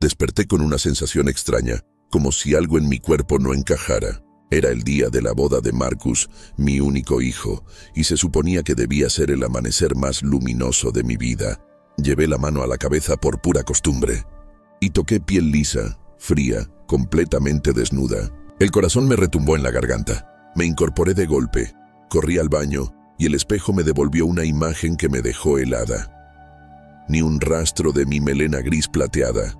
Desperté con una sensación extraña, como si algo en mi cuerpo no encajara. Era el día de la boda de Marcus, mi único hijo, y se suponía que debía ser el amanecer más luminoso de mi vida. Llevé la mano a la cabeza por pura costumbre, y toqué piel lisa, fría, completamente desnuda. El corazón me retumbó en la garganta. Me incorporé de golpe, corrí al baño, y el espejo me devolvió una imagen que me dejó helada. Ni un rastro de mi melena gris plateada.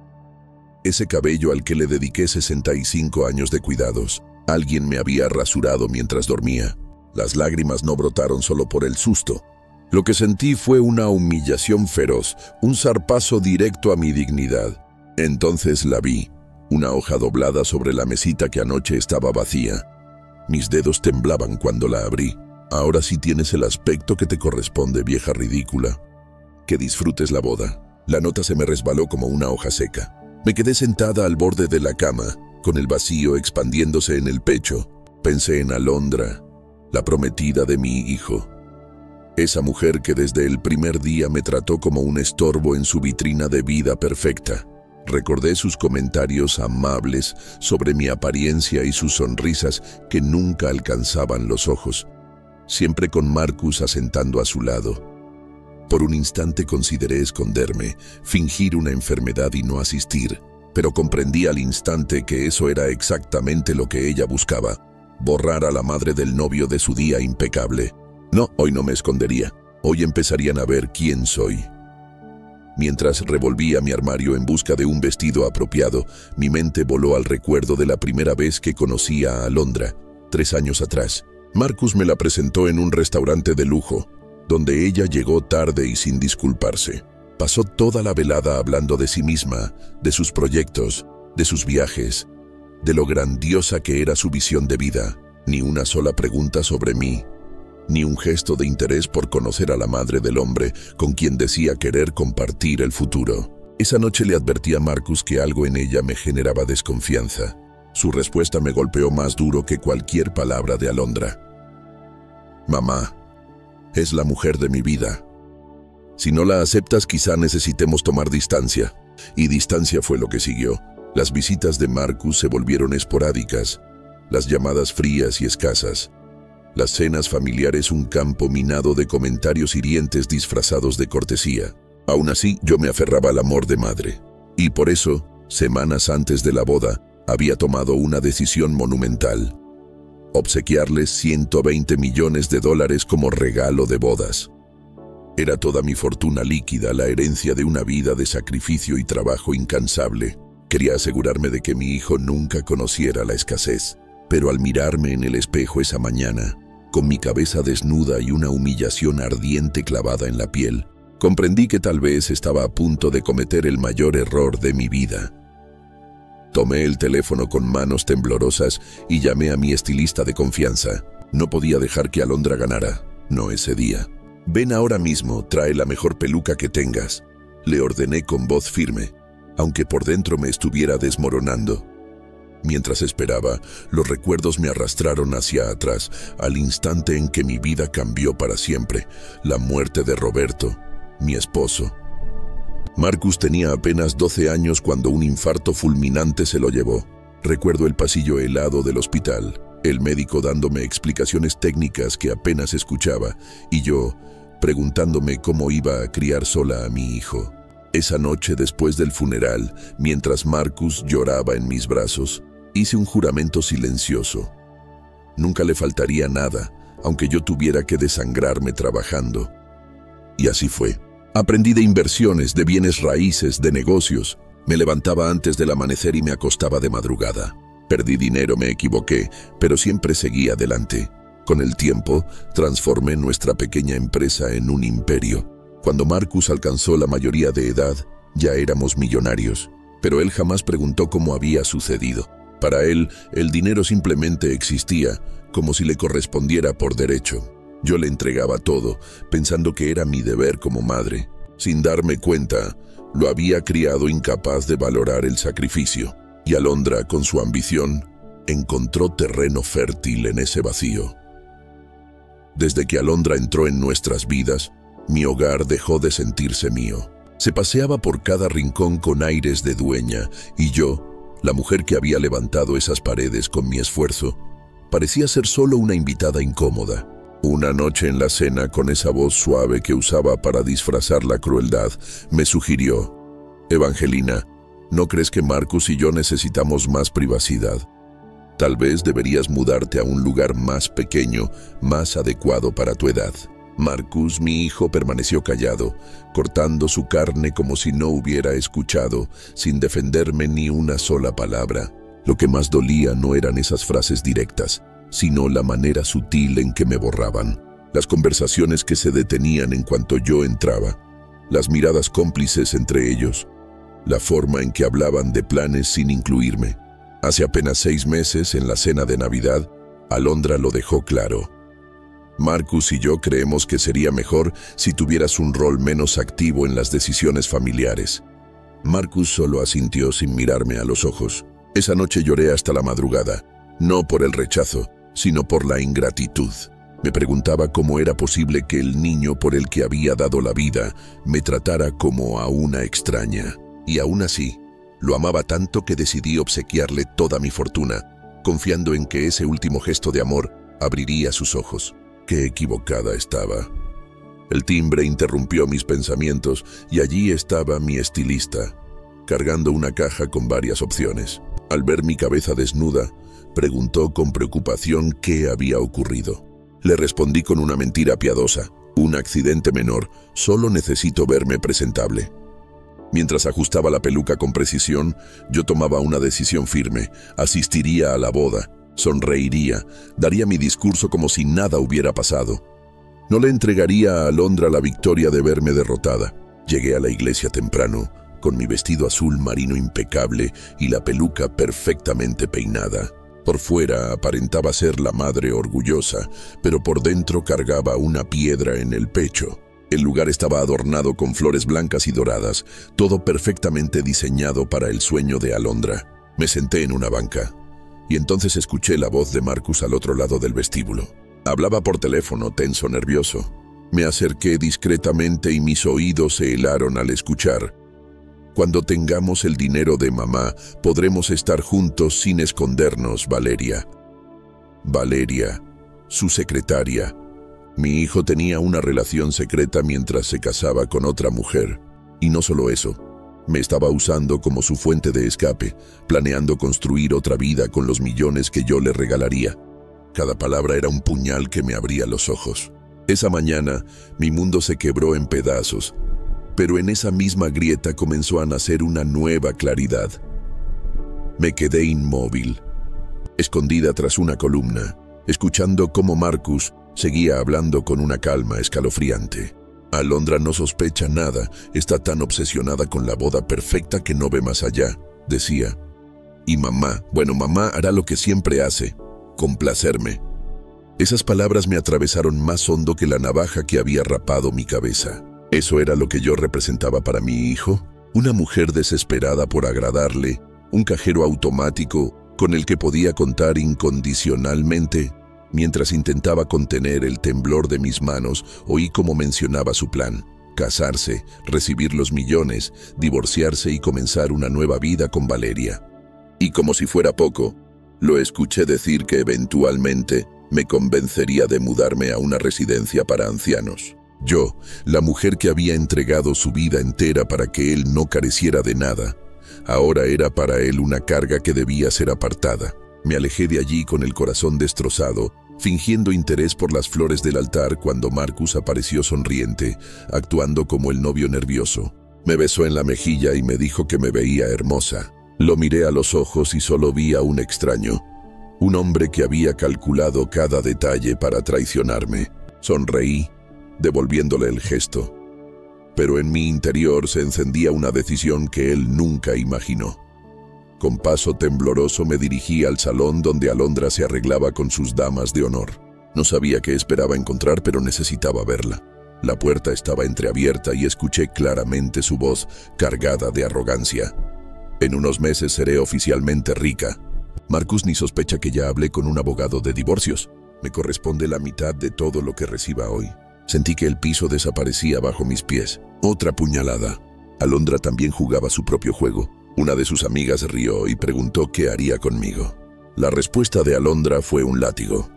Ese cabello al que le dediqué 65 años de cuidados. Alguien me había rasurado mientras dormía. Las lágrimas no brotaron solo por el susto. Lo que sentí fue una humillación feroz, un zarpazo directo a mi dignidad. Entonces la vi, una hoja doblada sobre la mesita que anoche estaba vacía. Mis dedos temblaban cuando la abrí. Ahora sí tienes el aspecto que te corresponde, vieja ridícula. Que disfrutes la boda. La nota se me resbaló como una hoja seca. Me quedé sentada al borde de la cama, con el vacío expandiéndose en el pecho. Pensé en Alondra, la prometida de mi hijo. Esa mujer que desde el primer día me trató como un estorbo en su vitrina de vida perfecta. Recordé sus comentarios amables sobre mi apariencia y sus sonrisas que nunca alcanzaban los ojos, siempre con Marcus asentando a su lado. Por un instante consideré esconderme, fingir una enfermedad y no asistir, pero comprendí al instante que eso era exactamente lo que ella buscaba, borrar a la madre del novio de su día impecable. No, hoy no me escondería, hoy empezarían a ver quién soy. Mientras revolvía mi armario en busca de un vestido apropiado, mi mente voló al recuerdo de la primera vez que conocí a Alondra, 3 años atrás. Marcus me la presentó en un restaurante de lujo, donde ella llegó tarde y sin disculparse. Pasó toda la velada hablando de sí misma, de sus proyectos, de sus viajes, de lo grandiosa que era su visión de vida. Ni una sola pregunta sobre mí, ni un gesto de interés por conocer a la madre del hombre con quien decía querer compartir el futuro. Esa noche le advertí a Marcus que algo en ella me generaba desconfianza. Su respuesta me golpeó más duro que cualquier palabra de Alondra. Mamá, es la mujer de mi vida. Si no la aceptas, quizá necesitemos tomar distancia. Y distancia fue lo que siguió. Las visitas de Marcus se volvieron esporádicas, las llamadas frías y escasas, las cenas familiares un campo minado de comentarios hirientes disfrazados de cortesía. Aún así, yo me aferraba al amor de madre. Y por eso, semanas antes de la boda, había tomado una decisión monumental: obsequiarles $120 millones como regalo de bodas. Era toda mi fortuna líquida, la herencia de una vida de sacrificio y trabajo incansable. Quería asegurarme de que mi hijo nunca conociera la escasez. Pero al mirarme en el espejo esa mañana, con mi cabeza desnuda y una humillación ardiente clavada en la piel, comprendí que tal vez estaba a punto de cometer el mayor error de mi vida. Tomé el teléfono con manos temblorosas y llamé a mi estilista de confianza. No podía dejar que Alondra ganara, no ese día. «Ven ahora mismo, trae la mejor peluca que tengas», le ordené con voz firme, aunque por dentro me estuviera desmoronando. Mientras esperaba, los recuerdos me arrastraron hacia atrás, al instante en que mi vida cambió para siempre, la muerte de Roberto, mi esposo. Marcus tenía apenas 12 años cuando un infarto fulminante se lo llevó. Recuerdo el pasillo helado del hospital, el médico dándome explicaciones técnicas que apenas escuchaba, y yo preguntándome cómo iba a criar sola a mi hijo. Esa noche después del funeral, mientras Marcus lloraba en mis brazos, hice un juramento silencioso. Nunca le faltaría nada, aunque yo tuviera que desangrarme trabajando. Y así fue. Aprendí de inversiones, de bienes raíces, de negocios. Me levantaba antes del amanecer y me acostaba de madrugada. Perdí dinero, me equivoqué, pero siempre seguí adelante. Con el tiempo, transformé nuestra pequeña empresa en un imperio. Cuando Marcus alcanzó la mayoría de edad, ya éramos millonarios. Pero él jamás preguntó cómo había sucedido. Para él, el dinero simplemente existía, como si le correspondiera por derecho. Yo le entregaba todo, pensando que era mi deber como madre. Sin darme cuenta, lo había criado incapaz de valorar el sacrificio. Y Alondra, con su ambición, encontró terreno fértil en ese vacío. Desde que Alondra entró en nuestras vidas, mi hogar dejó de sentirse mío. Se paseaba por cada rincón con aires de dueña, y yo, la mujer que había levantado esas paredes con mi esfuerzo, parecía ser solo una invitada incómoda. Una noche en la cena, con esa voz suave que usaba para disfrazar la crueldad, me sugirió: «Evangelina, ¿no crees que Marcus y yo necesitamos más privacidad? Tal vez deberías mudarte a un lugar más pequeño, más adecuado para tu edad». Marcus, mi hijo, permaneció callado, cortando su carne como si no hubiera escuchado, sin defenderme ni una sola palabra. Lo que más dolía no eran esas frases directas, sino la manera sutil en que me borraban, las conversaciones que se detenían en cuanto yo entraba, las miradas cómplices entre ellos, la forma en que hablaban de planes sin incluirme. Hace apenas 6 meses, en la cena de Navidad, Alondra lo dejó claro: «Marcus y yo creemos que sería mejor si tuvieras un rol menos activo en las decisiones familiares». Marcus solo asintió sin mirarme a los ojos. Esa noche lloré hasta la madrugada, no por el rechazo, sino por la ingratitud. Me preguntaba cómo era posible que el niño por el que había dado la vida me tratara como a una extraña. Y aún así, lo amaba tanto que decidí obsequiarle toda mi fortuna, confiando en que ese último gesto de amor abriría sus ojos. Qué equivocada estaba. El timbre interrumpió mis pensamientos y allí estaba mi estilista, cargando una caja con varias opciones. Al ver mi cabeza desnuda, preguntó con preocupación qué había ocurrido. Le respondí con una mentira piadosa: «Un accidente menor, solo necesito verme presentable». Mientras ajustaba la peluca con precisión, yo tomaba una decisión firme: asistiría a la boda, sonreiría, daría mi discurso como si nada hubiera pasado. No le entregaría a Alondra la victoria de verme derrotada. Llegué a la iglesia temprano, con mi vestido azul marino impecable y la peluca perfectamente peinada. Por fuera aparentaba ser la madre orgullosa, pero por dentro cargaba una piedra en el pecho. El lugar estaba adornado con flores blancas y doradas, todo perfectamente diseñado para el sueño de Alondra. Me senté en una banca, y entonces escuché la voz de Marcus al otro lado del vestíbulo. Hablaba por teléfono, tenso, nervioso. Me acerqué discretamente y mis oídos se helaron al escuchar: «Cuando tengamos el dinero de mamá, podremos estar juntos sin escondernos, Valeria». Valeria, su secretaria. Mi hijo tenía una relación secreta mientras se casaba con otra mujer. Y no solo eso, me estaba usando como su fuente de escape, planeando construir otra vida con los millones que yo le regalaría. Cada palabra era un puñal que me abría los ojos. Esa mañana, mi mundo se quebró en pedazos, pero en esa misma grieta comenzó a nacer una nueva claridad. Me quedé inmóvil, escondida tras una columna, escuchando cómo Marcus seguía hablando con una calma escalofriante. «Alondra no sospecha nada, está tan obsesionada con la boda perfecta que no ve más allá», decía. «Y mamá, mamá hará lo que siempre hace, complacerme». Esas palabras me atravesaron más hondo que la navaja que había rapado mi cabeza. ¿Eso era lo que yo representaba para mi hijo? Una mujer desesperada por agradarle, un cajero automático con el que podía contar incondicionalmente. Mientras intentaba contener el temblor de mis manos, oí cómo mencionaba su plan: casarse, recibir los millones, divorciarse y comenzar una nueva vida con Valeria. Y como si fuera poco, lo escuché decir que eventualmente me convencería de mudarme a una residencia para ancianos. Yo, la mujer que había entregado su vida entera para que él no careciera de nada, ahora era para él una carga que debía ser apartada. Me alejé de allí con el corazón destrozado, fingiendo interés por las flores del altar cuando Marcus apareció sonriente, actuando como el novio nervioso. Me besó en la mejilla y me dijo que me veía hermosa. Lo miré a los ojos y solo vi a un extraño, un hombre que había calculado cada detalle para traicionarme. Sonreí, devolviéndole el gesto, pero en mi interior se encendía una decisión que él nunca imaginó. Con paso tembloroso me dirigí al salón donde Alondra se arreglaba con sus damas de honor. No sabía qué esperaba encontrar, pero necesitaba verla. La puerta estaba entreabierta y escuché claramente su voz, cargada de arrogancia. «En unos meses seré oficialmente rica. Marcus ni sospecha que ya hablé con un abogado de divorcios. Me corresponde la mitad de todo lo que reciba hoy». Sentí que el piso desaparecía bajo mis pies. Otra puñalada. Alondra también jugaba su propio juego. Una de sus amigas rió y preguntó qué haría conmigo. La respuesta de Alondra fue un látigo.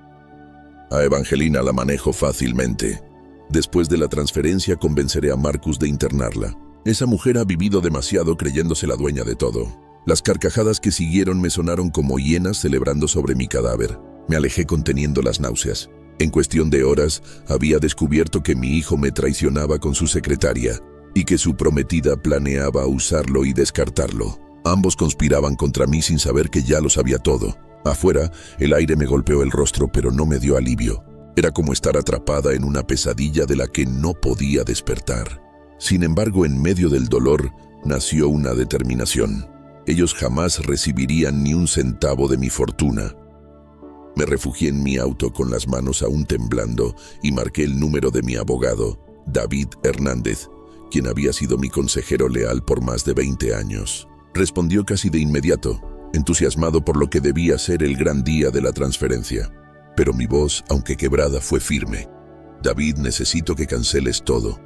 A Evangelina la manejo fácilmente. Después de la transferencia convenceré a Marcus de internarla. Esa mujer ha vivido demasiado creyéndose la dueña de todo. Las carcajadas que siguieron me sonaron como hienas celebrando sobre mi cadáver. Me alejé conteniendo las náuseas. En cuestión de horas, había descubierto que mi hijo me traicionaba con su secretaria y que su prometida planeaba usarlo y descartarlo. Ambos conspiraban contra mí sin saber que ya lo sabía todo. Afuera, el aire me golpeó el rostro, pero no me dio alivio. Era como estar atrapada en una pesadilla de la que no podía despertar. Sin embargo, en medio del dolor, nació una determinación. Ellos jamás recibirían ni un centavo de mi fortuna. Me refugié en mi auto con las manos aún temblando y marqué el número de mi abogado, David Hernández, quien había sido mi consejero leal por más de 20 años. Respondió casi de inmediato, entusiasmado por lo que debía ser el gran día de la transferencia. Pero mi voz, aunque quebrada, fue firme. David, necesito que canceles todo.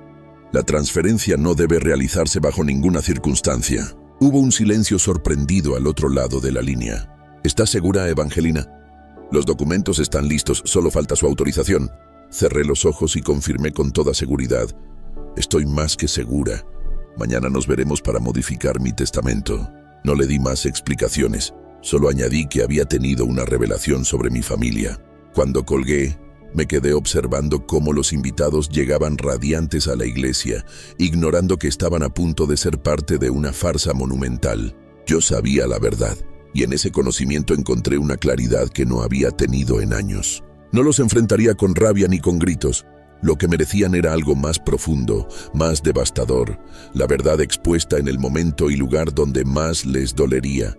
La transferencia no debe realizarse bajo ninguna circunstancia. Hubo un silencio sorprendido al otro lado de la línea. ¿Estás segura, Evangelina? Los documentos están listos, solo falta su autorización. Cerré los ojos y confirmé con toda seguridad. Estoy más que segura. Mañana nos veremos para modificar mi testamento. No le di más explicaciones, solo añadí que había tenido una revelación sobre mi familia. Cuando colgué, me quedé observando cómo los invitados llegaban radiantes a la iglesia, ignorando que estaban a punto de ser parte de una farsa monumental. Yo sabía la verdad, y en ese conocimiento encontré una claridad que no había tenido en años. No los enfrentaría con rabia ni con gritos. Lo que merecían era algo más profundo, más devastador, la verdad expuesta en el momento y lugar donde más les dolería.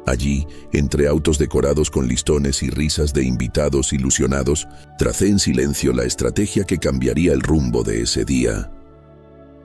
Allí, entre autos decorados con listones y risas de invitados ilusionados, tracé en silencio la estrategia que cambiaría el rumbo de ese día.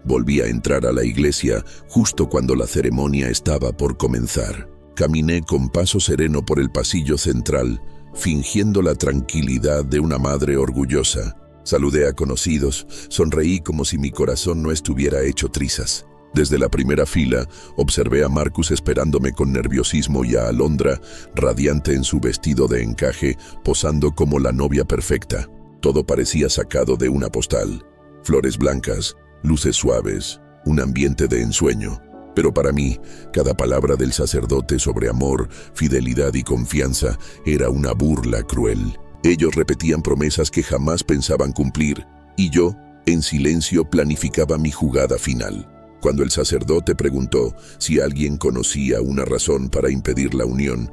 Volví a entrar a la iglesia justo cuando la ceremonia estaba por comenzar. Caminé con paso sereno por el pasillo central, fingiendo la tranquilidad de una madre orgullosa. Saludé a conocidos, sonreí como si mi corazón no estuviera hecho trizas. Desde la primera fila, observé a Marcus esperándome con nerviosismo y a Alondra, radiante en su vestido de encaje, posando como la novia perfecta. Todo parecía sacado de una postal. Flores blancas, luces suaves, un ambiente de ensueño. Pero para mí, cada palabra del sacerdote sobre amor, fidelidad y confianza era una burla cruel. Ellos repetían promesas que jamás pensaban cumplir, y yo, en silencio, planificaba mi jugada final. Cuando el sacerdote preguntó si alguien conocía una razón para impedir la unión,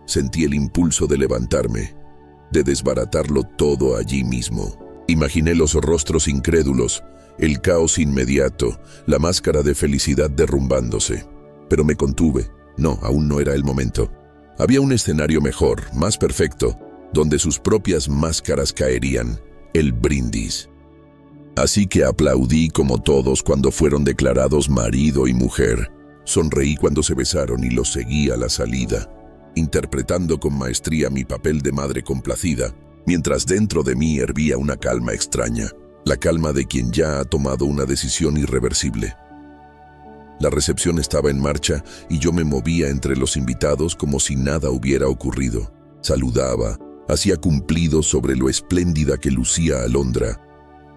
sentí el impulso de levantarme, de desbaratarlo todo allí mismo. Imaginé los rostros incrédulos, el caos inmediato, la máscara de felicidad derrumbándose. Pero me contuve. No, aún no era el momento. Había un escenario mejor, más perfecto, donde sus propias máscaras caerían, el brindis. Así que aplaudí como todos cuando fueron declarados marido y mujer. Sonreí cuando se besaron y los seguí a la salida, interpretando con maestría mi papel de madre complacida, mientras dentro de mí hervía una calma extraña, la calma de quien ya ha tomado una decisión irreversible. La recepción estaba en marcha y yo me movía entre los invitados como si nada hubiera ocurrido. Saludaba, hacía cumplidos sobre lo espléndida que lucía Alondra.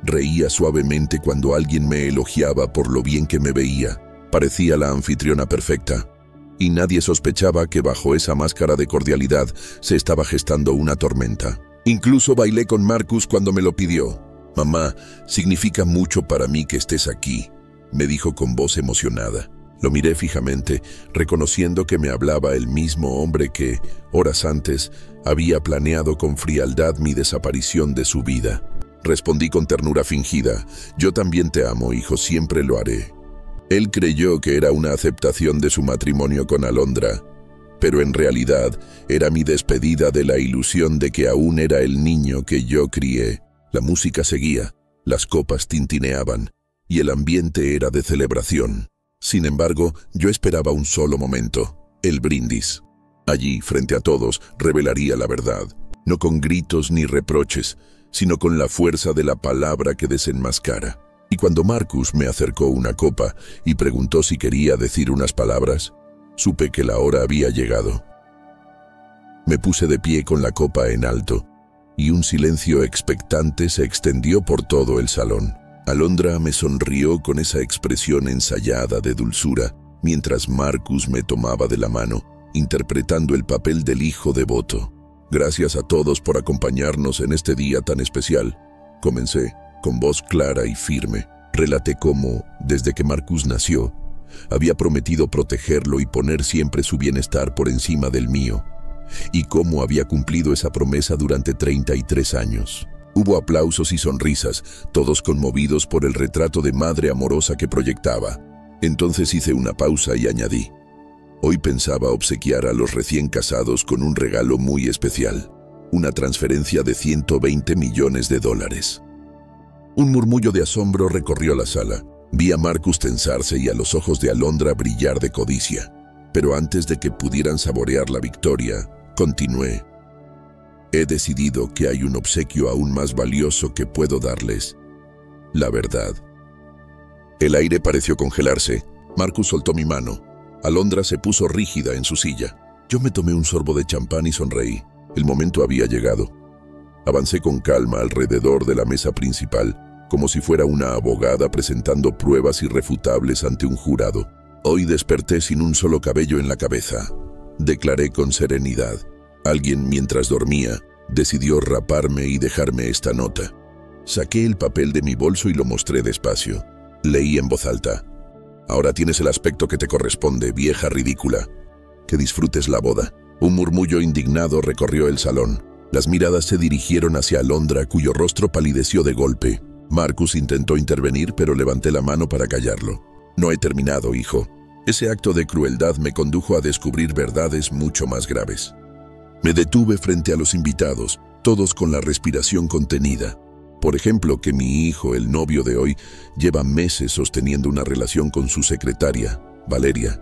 Reía suavemente cuando alguien me elogiaba por lo bien que me veía. Parecía la anfitriona perfecta. Y nadie sospechaba que bajo esa máscara de cordialidad se estaba gestando una tormenta. Incluso bailé con Marcus cuando me lo pidió. «Mamá, significa mucho para mí que estés aquí», me dijo con voz emocionada. Lo miré fijamente, reconociendo que me hablaba el mismo hombre que, horas antes, había planeado con frialdad mi desaparición de su vida. Respondí con ternura fingida: «Yo también te amo, hijo, siempre lo haré». Él creyó que era una aceptación de su matrimonio con Alondra, pero en realidad era mi despedida de la ilusión de que aún era el niño que yo crié. La música seguía, las copas tintineaban, y el ambiente era de celebración. Sin embargo, yo esperaba un solo momento: el brindis. Allí, frente a todos, revelaría la verdad, no con gritos ni reproches, sino con la fuerza de la palabra que desenmascara. Y cuando Marcus me acercó una copa y preguntó si quería decir unas palabras, supe que la hora había llegado. Me puse de pie con la copa en alto, y un silencio expectante se extendió por todo el salón. Alondra me sonrió con esa expresión ensayada de dulzura, mientras Marcus me tomaba de la mano, interpretando el papel del hijo devoto. Gracias a todos por acompañarnos en este día tan especial. Comencé, con voz clara y firme. Relaté cómo, desde que Marcus nació, había prometido protegerlo y poner siempre su bienestar por encima del mío, y cómo había cumplido esa promesa durante 33 años. Hubo aplausos y sonrisas, todos conmovidos por el retrato de madre amorosa que proyectaba. Entonces hice una pausa y añadí: hoy pensaba obsequiar a los recién casados con un regalo muy especial, una transferencia de $120 millones. Un murmullo de asombro recorrió la sala. Vi a Marcus tensarse y a los ojos de Alondra brillar de codicia. Pero antes de que pudieran saborear la victoria, continué: he decidido que hay un obsequio aún más valioso que puedo darles: la verdad. El aire pareció congelarse. Marcus soltó mi mano. Alondra se puso rígida en su silla. Yo me tomé un sorbo de champán y sonreí. El momento había llegado. Avancé con calma alrededor de la mesa principal, como si fuera una abogada presentando pruebas irrefutables ante un jurado. Hoy desperté sin un solo cabello en la cabeza, declaré con serenidad. Alguien, mientras dormía, decidió raparme y dejarme esta nota. Saqué el papel de mi bolso y lo mostré despacio. Leí en voz alta: ahora tienes el aspecto que te corresponde, vieja ridícula. Que disfrutes la boda. Un murmullo indignado recorrió el salón. Las miradas se dirigieron hacia Alondra, cuyo rostro palideció de golpe. Marcus intentó intervenir, pero levanté la mano para callarlo. No he terminado, hijo. Ese acto de crueldad me condujo a descubrir verdades mucho más graves. Me detuve frente a los invitados, todos con la respiración contenida. Por ejemplo, que mi hijo, el novio de hoy, lleva meses sosteniendo una relación con su secretaria, Valeria.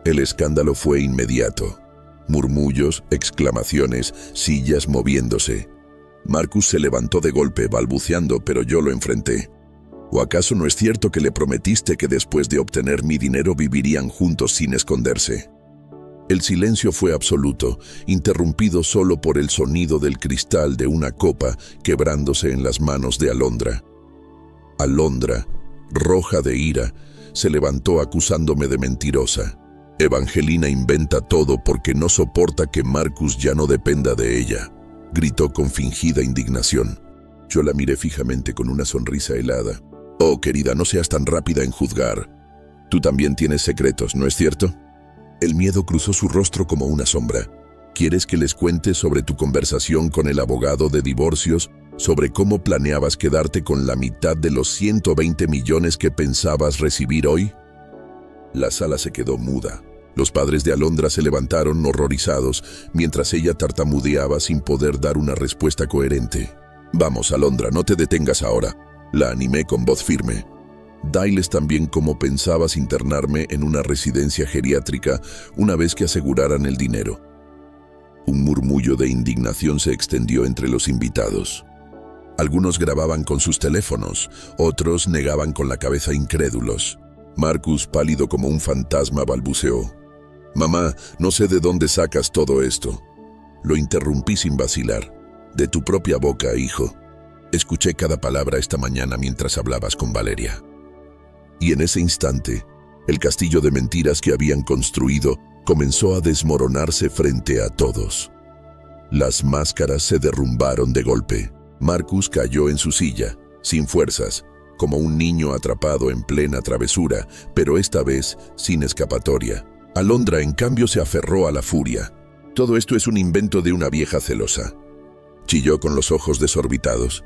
El escándalo fue inmediato. Murmullos, exclamaciones, sillas moviéndose. Marcus se levantó de golpe, balbuceando, pero yo lo enfrenté. ¿O acaso no es cierto que le prometiste que después de obtener mi dinero vivirían juntos sin esconderse? El silencio fue absoluto, interrumpido solo por el sonido del cristal de una copa quebrándose en las manos de Alondra. Alondra, roja de ira, se levantó acusándome de mentirosa. Evangelina inventa todo porque no soporta que Marcus ya no dependa de ella, gritó con fingida indignación. Yo la miré fijamente con una sonrisa helada. Oh, querida, no seas tan rápida en juzgar. Tú también tienes secretos, ¿no es cierto? El miedo cruzó su rostro como una sombra. ¿Quieres que les cuente sobre tu conversación con el abogado de divorcios, sobre cómo planeabas quedarte con la mitad de los 120 millones que pensabas recibir hoy? La sala se quedó muda. Los padres de Alondra se levantaron horrorizados, mientras ella tartamudeaba sin poder dar una respuesta coherente. Vamos, Alondra, no te detengas ahora, la animé con voz firme. Dailes también cómo pensabas internarme en una residencia geriátrica una vez que aseguraran el dinero. Un murmullo de indignación se extendió entre los invitados. Algunos grababan con sus teléfonos, otros negaban con la cabeza incrédulos. Marcus, pálido como un fantasma, balbuceó: «Mamá, no sé de dónde sacas todo esto». Lo interrumpí sin vacilar. «De tu propia boca, hijo. Escuché cada palabra esta mañana mientras hablabas con Valeria». Y en ese instante, el castillo de mentiras que habían construido comenzó a desmoronarse frente a todos. Las máscaras se derrumbaron de golpe. Marcus cayó en su silla, sin fuerzas, como un niño atrapado en plena travesura, pero esta vez sin escapatoria. Alondra, en cambio, se aferró a la furia. «Todo esto es un invento de una vieja celosa», chilló con los ojos desorbitados.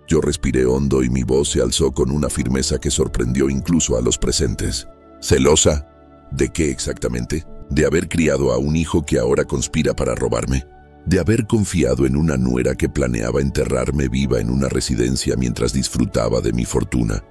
Yo respiré hondo y mi voz se alzó con una firmeza que sorprendió incluso a los presentes. ¿Celosa? ¿De qué exactamente? ¿De haber criado a un hijo que ahora conspira para robarme? ¿De haber confiado en una nuera que planeaba enterrarme viva en una residencia mientras disfrutaba de mi fortuna?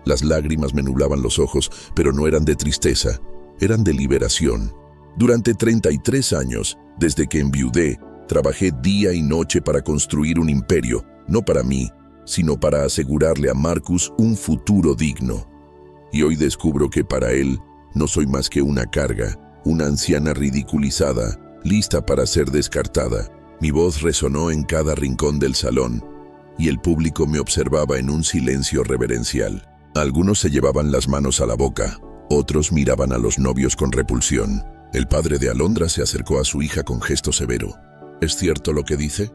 Las lágrimas me nublaban los ojos, pero no eran de tristeza, eran de liberación. Durante 33 años, desde que enviudé, trabajé día y noche para construir un imperio, no para mí, sino para asegurarle a Marcus un futuro digno. Y hoy descubro que para él no soy más que una carga, una anciana ridiculizada, lista para ser descartada. Mi voz resonó en cada rincón del salón, y el público me observaba en un silencio reverencial. Algunos se llevaban las manos a la boca, otros miraban a los novios con repulsión. El padre de Alondra se acercó a su hija con gesto severo. ¿Es cierto lo que dice?,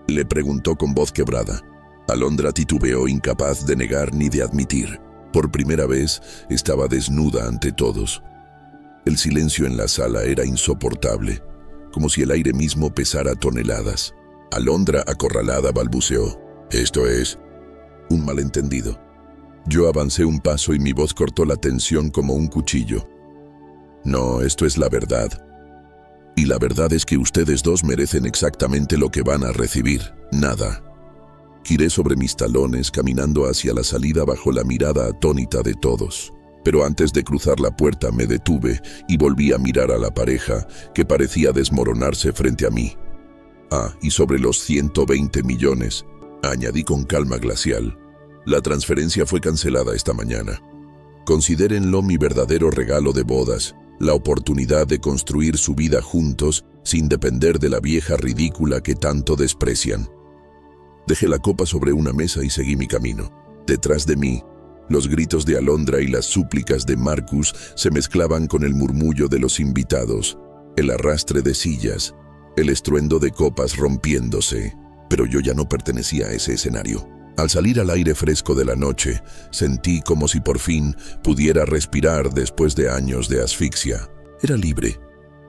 le preguntó con voz quebrada. Alondra titubeó, incapaz de negar ni de admitir. Por primera vez estaba desnuda ante todos. El silencio en la sala era insoportable, como si el aire mismo pesara toneladas. Alondra, acorralada, balbuceó: «Esto es un malentendido». Yo avancé un paso y mi voz cortó la tensión como un cuchillo. «No, esto es la verdad. Y la verdad es que ustedes dos merecen exactamente lo que van a recibir, nada». Giré sobre mis talones, caminando hacia la salida bajo la mirada atónita de todos. Pero antes de cruzar la puerta me detuve y volví a mirar a la pareja, que parecía desmoronarse frente a mí. «Ah, y sobre los 120 millones», añadí con calma glacial. «La transferencia fue cancelada esta mañana. Considérenlo mi verdadero regalo de bodas, la oportunidad de construir su vida juntos sin depender de la vieja ridícula que tanto desprecian». Dejé la copa sobre una mesa y seguí mi camino. Detrás de mí, los gritos de Alondra y las súplicas de Marcus se mezclaban con el murmullo de los invitados, el arrastre de sillas, el estruendo de copas rompiéndose. Pero yo ya no pertenecía a ese escenario. Al salir al aire fresco de la noche, sentí como si por fin pudiera respirar después de años de asfixia. Era libre,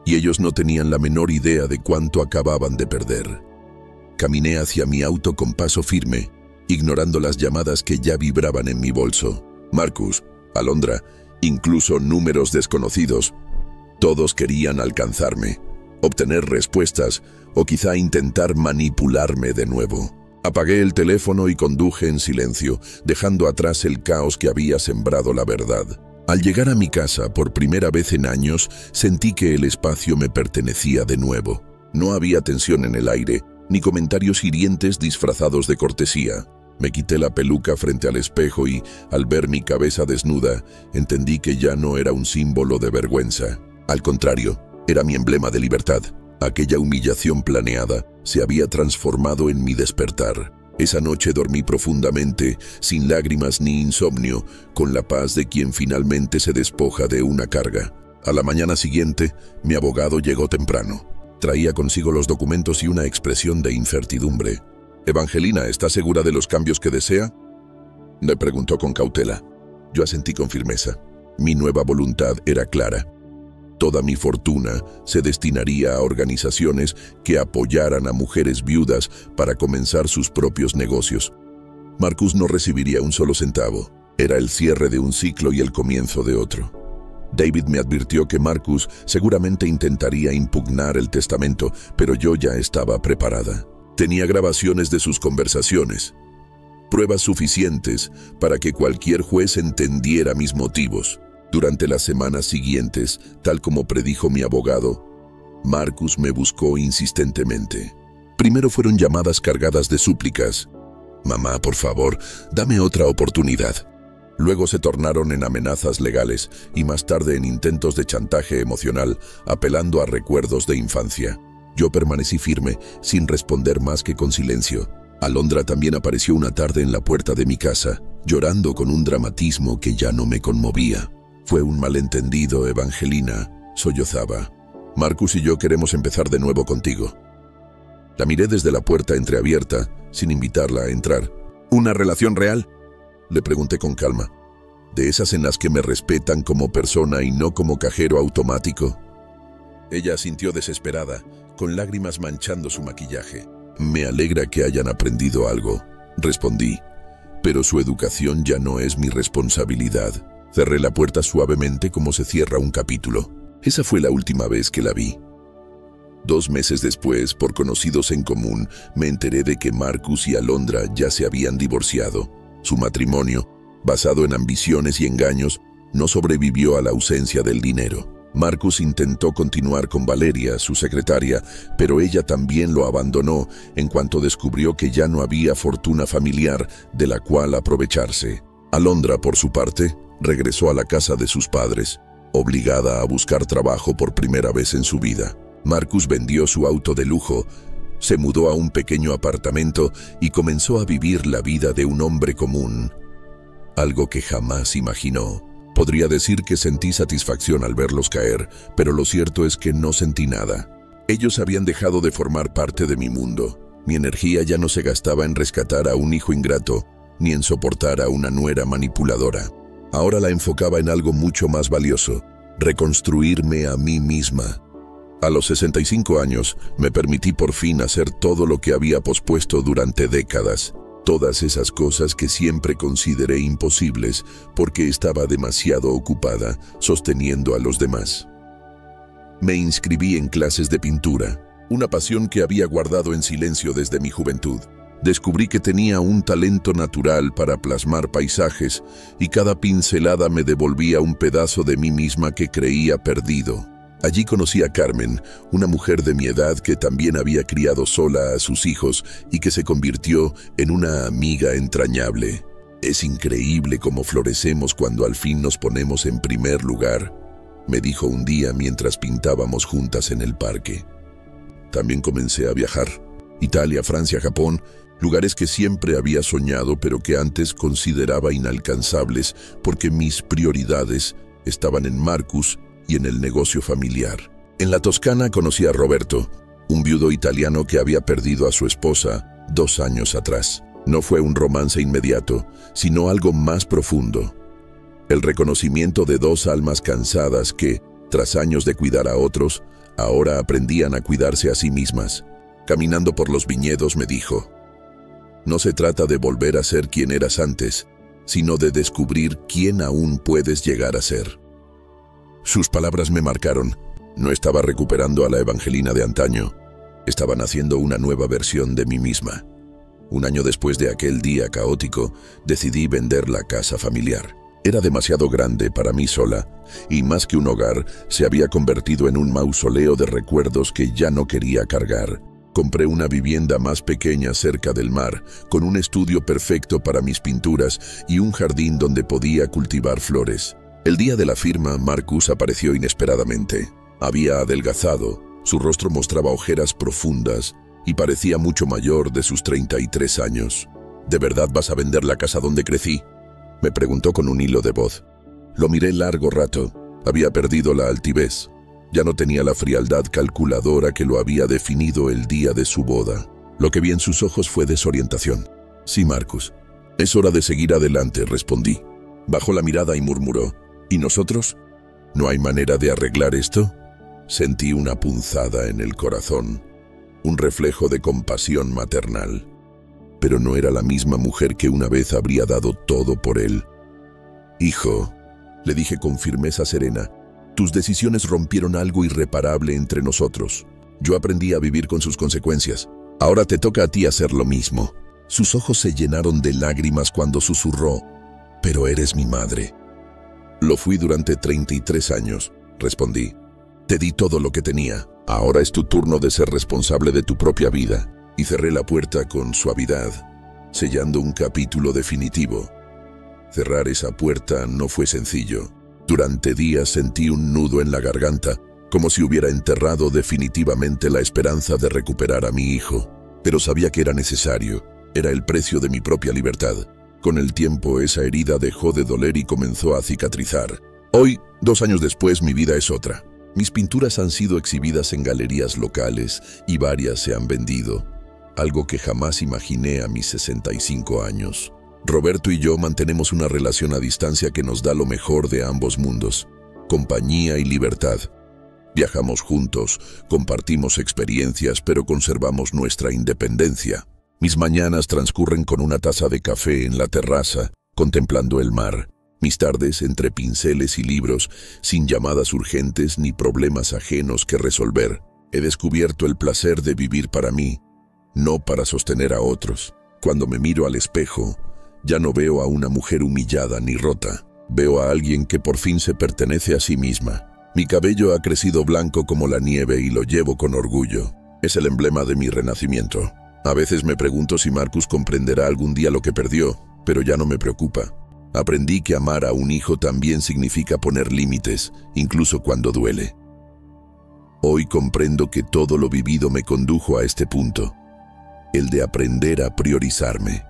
y ellos no tenían la menor idea de cuánto acababan de perder. Caminé hacia mi auto con paso firme, ignorando las llamadas que ya vibraban en mi bolso. Marcus, Alondra, incluso números desconocidos. Todos querían alcanzarme, obtener respuestas o quizá intentar manipularme de nuevo. Apagué el teléfono y conduje en silencio, dejando atrás el caos que había sembrado la verdad. Al llegar a mi casa, por primera vez en años, sentí que el espacio me pertenecía de nuevo. No había tensión en el aire, ni comentarios hirientes disfrazados de cortesía. Me quité la peluca frente al espejo y, al ver mi cabeza desnuda, entendí que ya no era un símbolo de vergüenza. Al contrario, era mi emblema de libertad. Aquella humillación planeada se había transformado en mi despertar. Esa noche dormí profundamente, sin lágrimas ni insomnio, con la paz de quien finalmente se despoja de una carga. A la mañana siguiente, mi abogado llegó temprano. Traía consigo los documentos y una expresión de incertidumbre. «Evangelina, ¿está segura de los cambios que desea?», le preguntó con cautela. Yo asentí con firmeza. Mi nueva voluntad era clara. Toda mi fortuna se destinaría a organizaciones que apoyaran a mujeres viudas para comenzar sus propios negocios. Marcus no recibiría un solo centavo. Era el cierre de un ciclo y el comienzo de otro. David me advirtió que Marcus seguramente intentaría impugnar el testamento, pero yo ya estaba preparada. Tenía grabaciones de sus conversaciones, pruebas suficientes para que cualquier juez entendiera mis motivos. Durante las semanas siguientes, tal como predijo mi abogado, Marcus me buscó insistentemente. Primero fueron llamadas cargadas de súplicas. «Mamá, por favor, dame otra oportunidad». Luego se tornaron en amenazas legales y más tarde en intentos de chantaje emocional, apelando a recuerdos de infancia. Yo permanecí firme, sin responder más que con silencio. Alondra también apareció una tarde en la puerta de mi casa, llorando con un dramatismo que ya no me conmovía. «Fue un malentendido, Evangelina», sollozaba. «Marcus y yo queremos empezar de nuevo contigo». La miré desde la puerta entreabierta, sin invitarla a entrar. «¿Una relación real?», le pregunté con calma. «¿De esas en las que me respetan como persona y no como cajero automático?». Ella asintió desesperada, con lágrimas manchando su maquillaje. «Me alegra que hayan aprendido algo», respondí, «pero su educación ya no es mi responsabilidad». Cerré la puerta suavemente como se cierra un capítulo. Esa fue la última vez que la vi. 2 meses después, por conocidos en común, me enteré de que Marcus y Alondra ya se habían divorciado. Su matrimonio, basado en ambiciones y engaños, no sobrevivió a la ausencia del dinero. Marcus intentó continuar con Valeria, su secretaria, pero ella también lo abandonó en cuanto descubrió que ya no había fortuna familiar de la cual aprovecharse. Alondra, por su parte, regresó a la casa de sus padres, obligada a buscar trabajo por primera vez en su vida. Marcus vendió su auto de lujo, se mudó a un pequeño apartamento y comenzó a vivir la vida de un hombre común, algo que jamás imaginó. Podría decir que sentí satisfacción al verlos caer, pero lo cierto es que no sentí nada. Ellos habían dejado de formar parte de mi mundo. Mi energía ya no se gastaba en rescatar a un hijo ingrato, ni en soportar a una nuera manipuladora. Ahora la enfocaba en algo mucho más valioso: reconstruirme a mí misma. A los 65 años, me permití por fin hacer todo lo que había pospuesto durante décadas. Todas esas cosas que siempre consideré imposibles porque estaba demasiado ocupada sosteniendo a los demás. Me inscribí en clases de pintura, una pasión que había guardado en silencio desde mi juventud. Descubrí que tenía un talento natural para plasmar paisajes y cada pincelada me devolvía un pedazo de mí misma que creía perdido. Allí conocí a Carmen, una mujer de mi edad que también había criado sola a sus hijos y que se convirtió en una amiga entrañable. Es increíble cómo florecemos cuando al fin nos ponemos en primer lugar, me dijo un día mientras pintábamos juntas en el parque. También comencé a viajar. Italia, Francia, Japón, lugares que siempre había soñado pero que antes consideraba inalcanzables porque mis prioridades estaban en Marcus y en el negocio familiar. En la Toscana conocí a Roberto, un viudo italiano que había perdido a su esposa 2 años atrás. No fue un romance inmediato, sino algo más profundo. El reconocimiento de 2 almas cansadas que, tras años de cuidar a otros, ahora aprendían a cuidarse a sí mismas. Caminando por los viñedos me dijo: no se trata de volver a ser quien eras antes, sino de descubrir quién aún puedes llegar a ser. Sus palabras me marcaron. No estaba recuperando a la Evangelina de antaño. Estaba naciendo una nueva versión de mí misma. 1 año después de aquel día caótico, decidí vender la casa familiar. Era demasiado grande para mí sola, y más que un hogar, se había convertido en un mausoleo de recuerdos que ya no quería cargar. Compré una vivienda más pequeña cerca del mar, con un estudio perfecto para mis pinturas y un jardín donde podía cultivar flores. El día de la firma, Marcus apareció inesperadamente. Había adelgazado, su rostro mostraba ojeras profundas y parecía mucho mayor de sus 33 años. ¿De verdad vas a vender la casa donde crecí?, me preguntó con un hilo de voz. Lo miré largo rato. Había perdido la altivez. Ya no tenía la frialdad calculadora que lo había definido el día de su boda. Lo que vi en sus ojos fue desorientación. Sí, Marcus. Es hora de seguir adelante, respondí. Bajó la mirada y murmuró: ¿y nosotros? ¿No hay manera de arreglar esto? Sentí una punzada en el corazón, un reflejo de compasión maternal. Pero no era la misma mujer que una vez habría dado todo por él. Hijo, le dije con firmeza serena, tus decisiones rompieron algo irreparable entre nosotros. Yo aprendí a vivir con sus consecuencias. Ahora te toca a ti hacer lo mismo. Sus ojos se llenaron de lágrimas cuando susurró: pero eres mi madre. Lo fui durante 33 años, respondí. Te di todo lo que tenía. Ahora es tu turno de ser responsable de tu propia vida. Y cerré la puerta con suavidad, sellando un capítulo definitivo. Cerrar esa puerta no fue sencillo. Durante días sentí un nudo en la garganta, como si hubiera enterrado definitivamente la esperanza de recuperar a mi hijo. Pero sabía que era necesario. Era el precio de mi propia libertad. Con el tiempo, esa herida dejó de doler y comenzó a cicatrizar. Hoy, 2 años después, mi vida es otra. Mis pinturas han sido exhibidas en galerías locales y varias se han vendido. Algo que jamás imaginé a mis 65 años. Roberto y yo mantenemos una relación a distancia que nos da lo mejor de ambos mundos: compañía y libertad. Viajamos juntos, compartimos experiencias, pero conservamos nuestra independencia. Mis mañanas transcurren con una taza de café en la terraza, contemplando el mar. Mis tardes entre pinceles y libros, sin llamadas urgentes ni problemas ajenos que resolver. He descubierto el placer de vivir para mí, no para sostener a otros. Cuando me miro al espejo, ya no veo a una mujer humillada ni rota. Veo a alguien que por fin se pertenece a sí misma. Mi cabello ha crecido blanco como la nieve y lo llevo con orgullo. Es el emblema de mi renacimiento. A veces me pregunto si Marcus comprenderá algún día lo que perdió, pero ya no me preocupa. Aprendí que amar a un hijo también significa poner límites, incluso cuando duele. Hoy comprendo que todo lo vivido me condujo a este punto, el de aprender a priorizarme.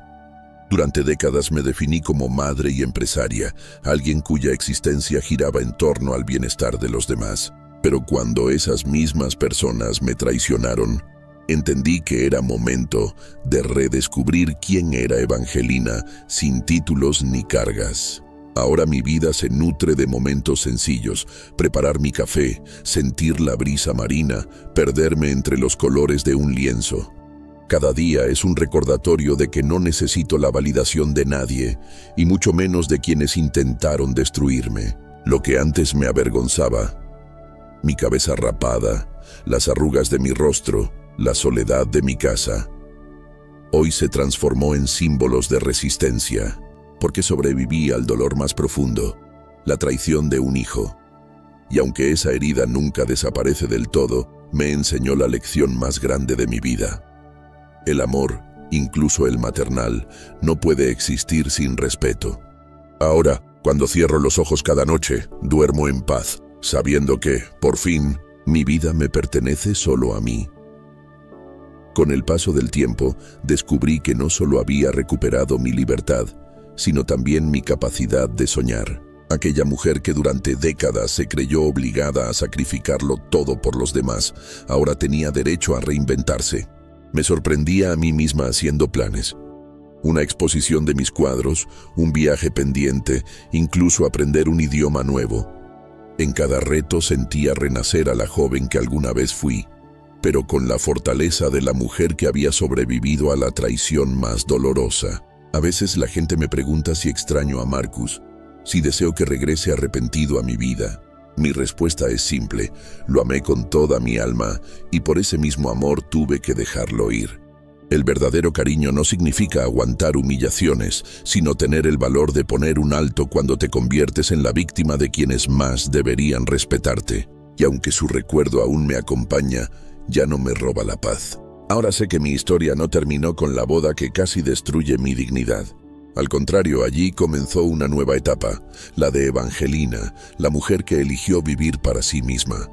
Durante décadas me definí como madre y empresaria, alguien cuya existencia giraba en torno al bienestar de los demás. Pero cuando esas mismas personas me traicionaron, entendí que era momento de redescubrir quién era Evangelina, sin títulos ni cargas. Ahora mi vida se nutre de momentos sencillos: preparar mi café, sentir la brisa marina, perderme entre los colores de un lienzo. Cada día es un recordatorio de que no necesito la validación de nadie, y mucho menos de quienes intentaron destruirme. Lo que antes me avergonzaba, mi cabeza rapada, las arrugas de mi rostro, la soledad de mi casa, hoy se transformó en símbolos de resistencia, porque sobreviví al dolor más profundo, la traición de un hijo. Y aunque esa herida nunca desaparece del todo, me enseñó la lección más grande de mi vida. El amor, incluso el maternal, no puede existir sin respeto. Ahora, cuando cierro los ojos cada noche, duermo en paz, sabiendo que, por fin, mi vida me pertenece solo a mí. Con el paso del tiempo, descubrí que no solo había recuperado mi libertad, sino también mi capacidad de soñar. Aquella mujer que durante décadas se creyó obligada a sacrificarlo todo por los demás, ahora tenía derecho a reinventarse. Me sorprendía a mí misma haciendo planes. Una exposición de mis cuadros, un viaje pendiente, incluso aprender un idioma nuevo. En cada reto sentía renacer a la joven que alguna vez fui, pero con la fortaleza de la mujer que había sobrevivido a la traición más dolorosa. A veces la gente me pregunta si extraño a Marcus, si deseo que regrese arrepentido a mi vida. Mi respuesta es simple: lo amé con toda mi alma y por ese mismo amor tuve que dejarlo ir. El verdadero cariño no significa aguantar humillaciones, sino tener el valor de poner un alto cuando te conviertes en la víctima de quienes más deberían respetarte. Y aunque su recuerdo aún me acompaña, ya no me roba la paz. Ahora sé que mi historia no terminó con la boda que casi destruye mi dignidad. Al contrario, allí comenzó una nueva etapa, la de Evangelina, la mujer que eligió vivir para sí misma.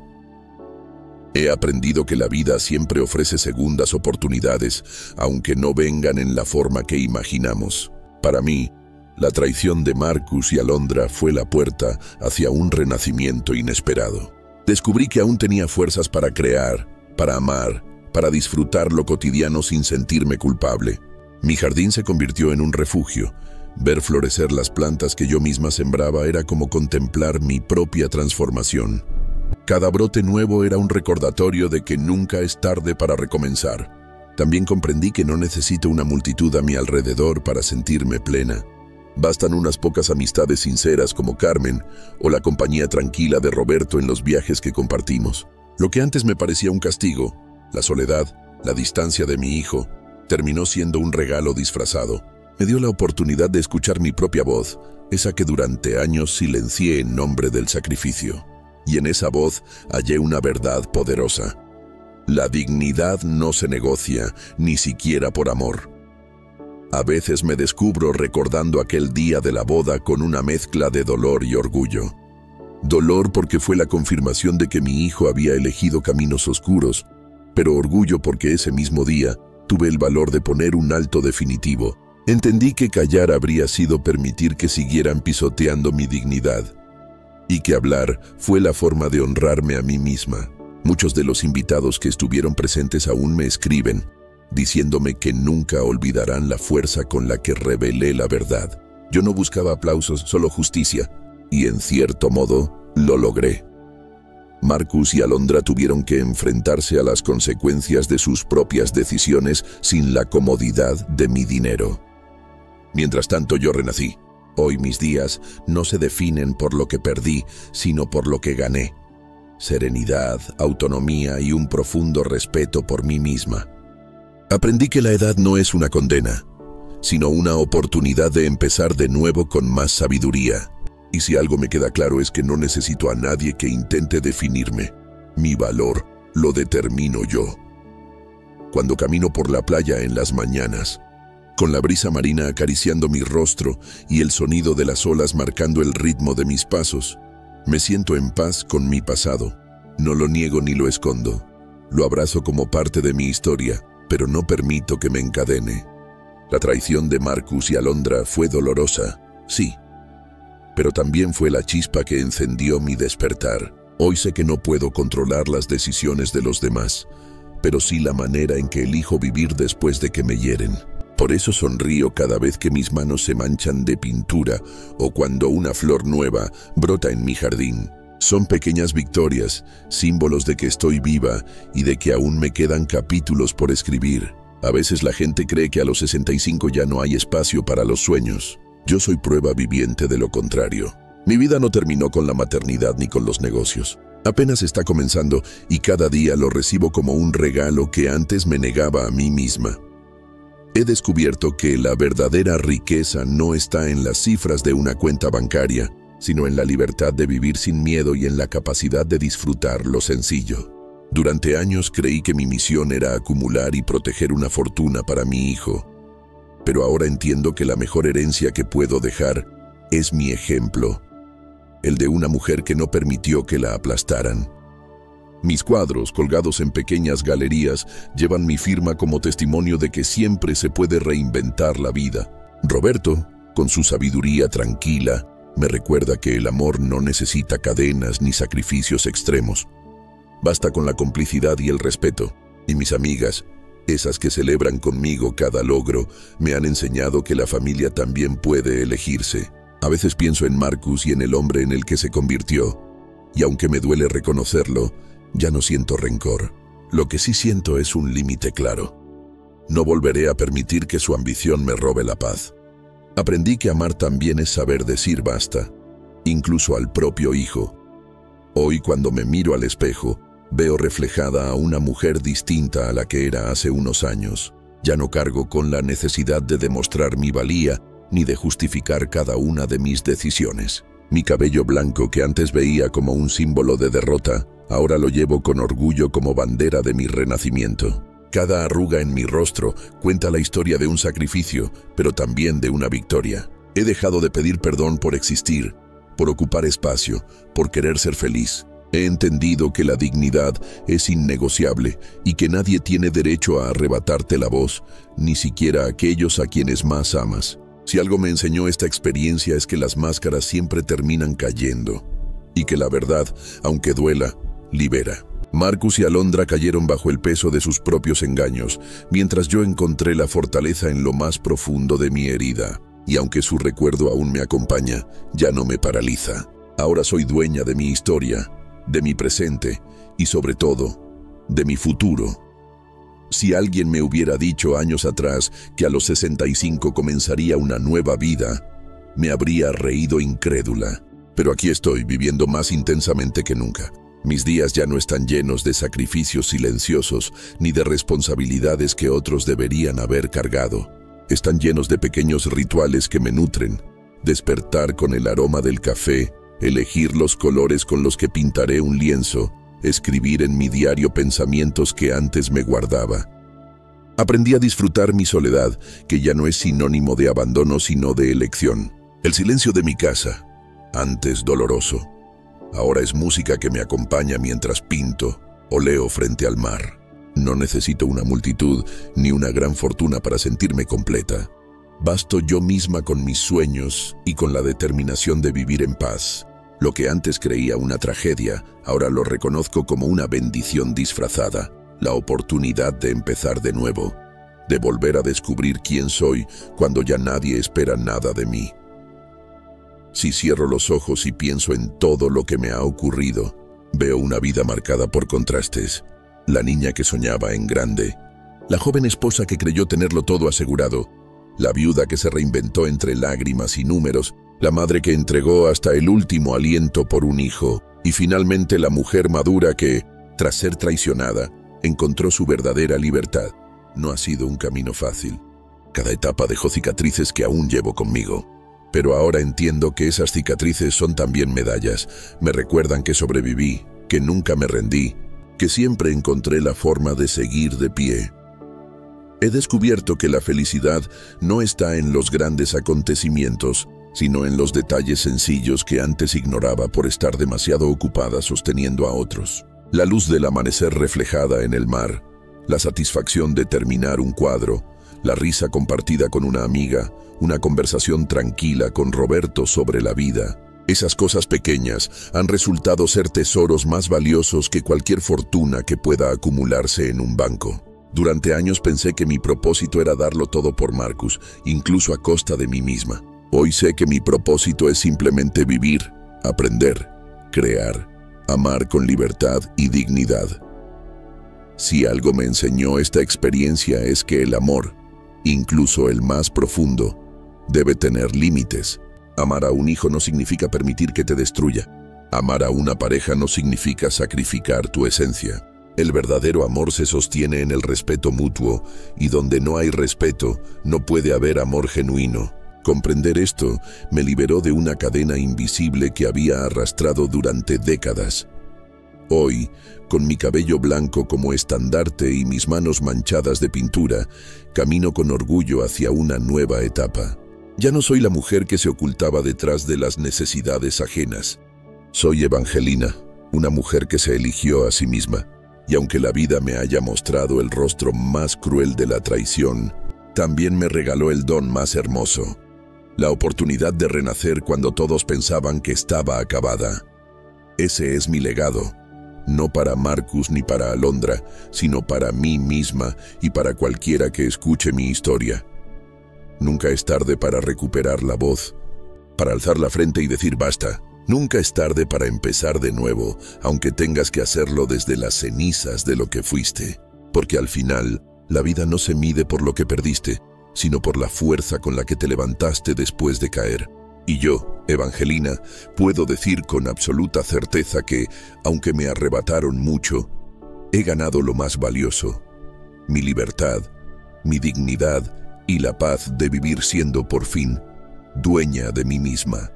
He aprendido que la vida siempre ofrece segundas oportunidades, aunque no vengan en la forma que imaginamos. Para mí, la traición de Marcus y Alondra fue la puerta hacia un renacimiento inesperado. Descubrí que aún tenía fuerzas para crear, para amar, para disfrutar lo cotidiano sin sentirme culpable. Mi jardín se convirtió en un refugio. Ver florecer las plantas que yo misma sembraba era como contemplar mi propia transformación. Cada brote nuevo era un recordatorio de que nunca es tarde para recomenzar. También comprendí que no necesito una multitud a mi alrededor para sentirme plena. Bastan unas pocas amistades sinceras como Carmen o la compañía tranquila de Roberto en los viajes que compartimos. Lo que antes me parecía un castigo, la soledad, la distancia de mi hijo, terminó siendo un regalo disfrazado. Me dio la oportunidad de escuchar mi propia voz, esa que durante años silencié en nombre del sacrificio. Y en esa voz hallé una verdad poderosa. La dignidad no se negocia, ni siquiera por amor. A veces me descubro recordando aquel día de la boda con una mezcla de dolor y orgullo. Dolor porque fue la confirmación de que mi hijo había elegido caminos oscuros, pero orgullo porque ese mismo día tuve el valor de poner un alto definitivo. Entendí que callar habría sido permitir que siguieran pisoteando mi dignidad, y que hablar fue la forma de honrarme a mí misma. Muchos de los invitados que estuvieron presentes aún me escriben, diciéndome que nunca olvidarán la fuerza con la que revelé la verdad. Yo no buscaba aplausos, solo justicia, y en cierto modo lo logré. Marcus y Alondra tuvieron que enfrentarse a las consecuencias de sus propias decisiones sin la comodidad de mi dinero. Mientras tanto, yo renací. Hoy mis días no se definen por lo que perdí, sino por lo que gané. Serenidad, autonomía y un profundo respeto por mí misma. Aprendí que la edad no es una condena, sino una oportunidad de empezar de nuevo con más sabiduría. Y si algo me queda claro es que no necesito a nadie que intente definirme. Mi valor lo determino yo. Cuando camino por la playa en las mañanas, con la brisa marina acariciando mi rostro y el sonido de las olas marcando el ritmo de mis pasos, me siento en paz con mi pasado. No lo niego ni lo escondo. Lo abrazo como parte de mi historia, pero no permito que me encadene. La traición de Marcus y Alondra fue dolorosa, sí, pero también fue la chispa que encendió mi despertar. Hoy sé que no puedo controlar las decisiones de los demás, pero sí la manera en que elijo vivir después de que me hieren. Por eso sonrío cada vez que mis manos se manchan de pintura o cuando una flor nueva brota en mi jardín. Son pequeñas victorias, símbolos de que estoy viva y de que aún me quedan capítulos por escribir. A veces la gente cree que a los 65 ya no hay espacio para los sueños. Yo soy prueba viviente de lo contrario. Mi vida no terminó con la maternidad ni con los negocios. Apenas está comenzando y cada día lo recibo como un regalo que antes me negaba a mí misma. He descubierto que la verdadera riqueza no está en las cifras de una cuenta bancaria, sino en la libertad de vivir sin miedo y en la capacidad de disfrutar lo sencillo. Durante años creí que mi misión era acumular y proteger una fortuna para mi hijo, pero ahora entiendo que la mejor herencia que puedo dejar es mi ejemplo, el de una mujer que no permitió que la aplastaran. Mis cuadros, colgados en pequeñas galerías, llevan mi firma como testimonio de que siempre se puede reinventar la vida. Roberto, con su sabiduría tranquila, me recuerda que el amor no necesita cadenas ni sacrificios extremos. Basta con la complicidad y el respeto. Y mis amigas, esas que celebran conmigo cada logro, me han enseñado que la familia también puede elegirse. A veces pienso en Marcus y en el hombre en el que se convirtió, y aunque me duele reconocerlo, ya no siento rencor. Lo que sí siento es un límite claro. No volveré a permitir que su ambición me robe la paz. Aprendí que amar también es saber decir basta, incluso al propio hijo. Hoy, cuando me miro al espejo, veo reflejada a una mujer distinta a la que era hace unos años. Ya no cargo con la necesidad de demostrar mi valía ni de justificar cada una de mis decisiones. Mi cabello blanco, que antes veía como un símbolo de derrota, ahora lo llevo con orgullo como bandera de mi renacimiento. Cada arruga en mi rostro cuenta la historia de un sacrificio, pero también de una victoria. He dejado de pedir perdón por existir, por ocupar espacio, por querer ser feliz. He entendido que la dignidad es innegociable y que nadie tiene derecho a arrebatarte la voz, ni siquiera aquellos a quienes más amas. Si algo me enseñó esta experiencia es que las máscaras siempre terminan cayendo y que la verdad, aunque duela, libera. Marcus y Alondra cayeron bajo el peso de sus propios engaños, mientras yo encontré la fortaleza en lo más profundo de mi herida. Y aunque su recuerdo aún me acompaña, ya no me paraliza. Ahora soy dueña de mi historia, de mi presente y sobre todo, de mi futuro. Si alguien me hubiera dicho años atrás que a los 65 comenzaría una nueva vida, me habría reído incrédula. Pero aquí estoy, viviendo más intensamente que nunca. Mis días ya no están llenos de sacrificios silenciosos ni de responsabilidades que otros deberían haber cargado. Están llenos de pequeños rituales que me nutren. Despertar con el aroma del café, elegir los colores con los que pintaré un lienzo, escribir en mi diario pensamientos que antes me guardaba. Aprendí a disfrutar mi soledad, que ya no es sinónimo de abandono sino de elección. El silencio de mi casa, antes doloroso, ahora es música que me acompaña mientras pinto o leo frente al mar. No necesito una multitud ni una gran fortuna para sentirme completa. Basto yo misma con mis sueños y con la determinación de vivir en paz. Lo que antes creía una tragedia, ahora lo reconozco como una bendición disfrazada, la oportunidad de empezar de nuevo, de volver a descubrir quién soy cuando ya nadie espera nada de mí. Si cierro los ojos y pienso en todo lo que me ha ocurrido, veo una vida marcada por contrastes. La niña que soñaba en grande, la joven esposa que creyó tenerlo todo asegurado, la viuda que se reinventó entre lágrimas y números, la madre que entregó hasta el último aliento por un hijo, y finalmente la mujer madura que, tras ser traicionada, encontró su verdadera libertad. No ha sido un camino fácil. Cada etapa dejó cicatrices que aún llevo conmigo. Pero ahora entiendo que esas cicatrices son también medallas. Me recuerdan que sobreviví, que nunca me rendí, que siempre encontré la forma de seguir de pie. He descubierto que la felicidad no está en los grandes acontecimientos, sino en los detalles sencillos que antes ignoraba por estar demasiado ocupada sosteniendo a otros. La luz del amanecer reflejada en el mar, la satisfacción de terminar un cuadro, la risa compartida con una amiga, una conversación tranquila con Roberto sobre la vida. Esas cosas pequeñas han resultado ser tesoros más valiosos que cualquier fortuna que pueda acumularse en un banco. Durante años pensé que mi propósito era darlo todo por Marcus, incluso a costa de mí misma. Hoy sé que mi propósito es simplemente vivir, aprender, crear, amar con libertad y dignidad. Si algo me enseñó esta experiencia es que el amor, incluso el más profundo, debe tener límites. Amar a un hijo no significa permitir que te destruya. Amar a una pareja no significa sacrificar tu esencia. El verdadero amor se sostiene en el respeto mutuo, y donde no hay respeto, no puede haber amor genuino. Comprender esto me liberó de una cadena invisible que había arrastrado durante décadas. Hoy, con mi cabello blanco como estandarte y mis manos manchadas de pintura, camino con orgullo hacia una nueva etapa. Ya no soy la mujer que se ocultaba detrás de las necesidades ajenas. Soy Evangelina, una mujer que se eligió a sí misma. Y aunque la vida me haya mostrado el rostro más cruel de la traición, también me regaló el don más hermoso, la oportunidad de renacer cuando todos pensaban que estaba acabada. Ese es mi legado, no para Marcus ni para Alondra, sino para mí misma y para cualquiera que escuche mi historia. Nunca es tarde para recuperar la voz, para alzar la frente y decir basta. Nunca es tarde para empezar de nuevo, aunque tengas que hacerlo desde las cenizas de lo que fuiste. Porque al final, la vida no se mide por lo que perdiste, sino por la fuerza con la que te levantaste después de caer. Y yo, Evangelina, puedo decir con absoluta certeza que, aunque me arrebataron mucho, he ganado lo más valioso: mi libertad, mi dignidad y la paz de vivir siendo por fin dueña de mí misma.